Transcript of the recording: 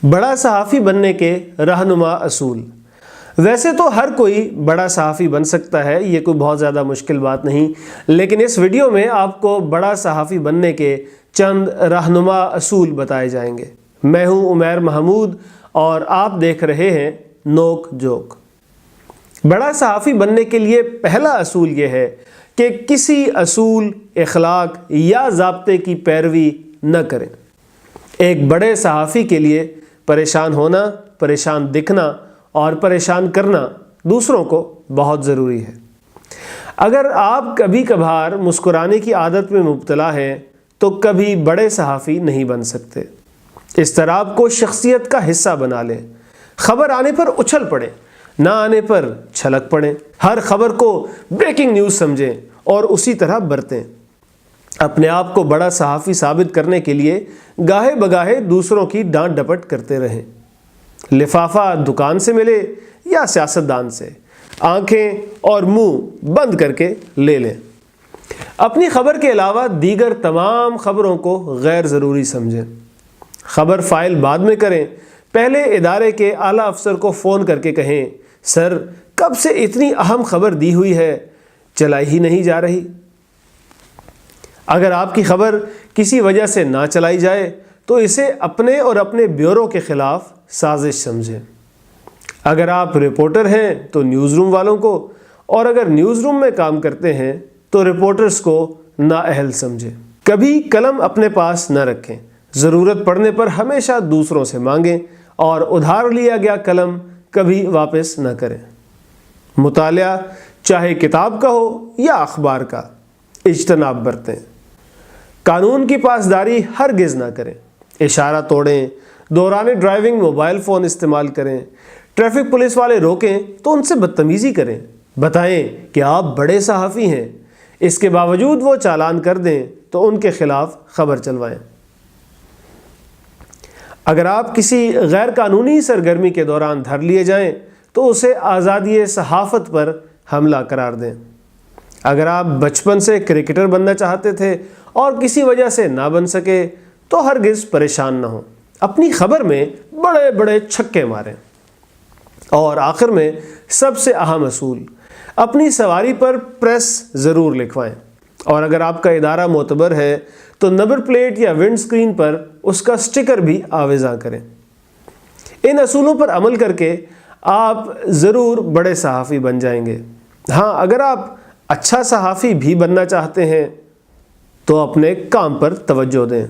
بڑا صحافی بننے کے رہنما اصول۔ ویسے تو ہر کوئی بڑا صحافی بن سکتا ہے، یہ کوئی بہت زیادہ مشکل بات نہیں، لیکن اس ویڈیو میں آپ کو بڑا صحافی بننے کے چند رہنما اصول بتائے جائیں گے۔ میں ہوں عمیر محمود اور آپ دیکھ رہے ہیں نوک جوک۔ بڑا صحافی بننے کے لیے پہلا اصول یہ ہے کہ کسی اصول، اخلاق یا ضابطے کی پیروی نہ کریں۔ ایک بڑے صحافی کے لیے پریشان ہونا، پریشان دکھنا اور پریشان کرنا دوسروں کو بہت ضروری ہے۔ اگر آپ کبھی کبھار مسکرانے کی عادت میں مبتلا ہیں تو کبھی بڑے صحافی نہیں بن سکتے۔ اس طرح آپ کو شخصیت کا حصہ بنا لیں۔ خبر آنے پر اچھل پڑیں، نہ آنے پر چھلک پڑیں۔ ہر خبر کو بریکنگ نیوز سمجھیں اور اسی طرح برتیں۔ اپنے آپ کو بڑا صحافی ثابت کرنے کے لیے گاہے بگاہے دوسروں کی ڈانٹ ڈپٹ کرتے رہیں۔ لفافہ دکان سے ملے یا سیاستدان سے، آنکھیں اور منہ بند کر کے لے لیں۔ اپنی خبر کے علاوہ دیگر تمام خبروں کو غیر ضروری سمجھیں۔ خبر فائل بعد میں کریں، پہلے ادارے کے اعلیٰ افسر کو فون کر کے کہیں، سر کب سے اتنی اہم خبر دی ہوئی ہے، چلائی ہی نہیں جا رہی۔ اگر آپ کی خبر کسی وجہ سے نہ چلائی جائے تو اسے اپنے اور اپنے بیورو کے خلاف سازش سمجھیں۔ اگر آپ رپورٹر ہیں تو نیوز روم والوں کو، اور اگر نیوز روم میں کام کرتے ہیں تو رپورٹرز کو نااہل سمجھیں۔ کبھی قلم اپنے پاس نہ رکھیں، ضرورت پڑنے پر ہمیشہ دوسروں سے مانگیں اور ادھار لیا گیا قلم کبھی واپس نہ کریں۔ مطالعہ چاہے کتاب کا ہو یا اخبار کا، اجتناب برتیں۔ قانون کی پاسداری ہرگز نہ کریں۔ اشارہ توڑیں، دوران ڈرائیونگ موبائل فون استعمال کریں، ٹریفک پولیس والے روکیں تو ان سے بدتمیزی کریں، بتائیں کہ آپ بڑے صحافی ہیں، اس کے باوجود وہ چالان کر دیں تو ان کے خلاف خبر چلوائیں۔ اگر آپ کسی غیر قانونی سرگرمی کے دوران دھر لیے جائیں تو اسے آزادی صحافت پر حملہ قرار دیں۔ اگر آپ بچپن سے کرکٹر بننا چاہتے تھے اور کسی وجہ سے نہ بن سکے تو ہرگز پریشان نہ ہوں، اپنی خبر میں بڑے بڑے چھکے ماریں۔ اور آخر میں سب سے اہم اصول، اپنی سواری پر پریس ضرور لکھوائیں، اور اگر آپ کا ادارہ معتبر ہے تو نمبر پلیٹ یا ونڈ سکرین پر اس کا سٹیکر بھی آویزاں کریں۔ ان اصولوں پر عمل کر کے آپ ضرور بڑے صحافی بن جائیں گے۔ ہاں، اگر آپ اچھا صحافی بھی بننا چاہتے ہیں تو اپنے کام پر توجہ دیں۔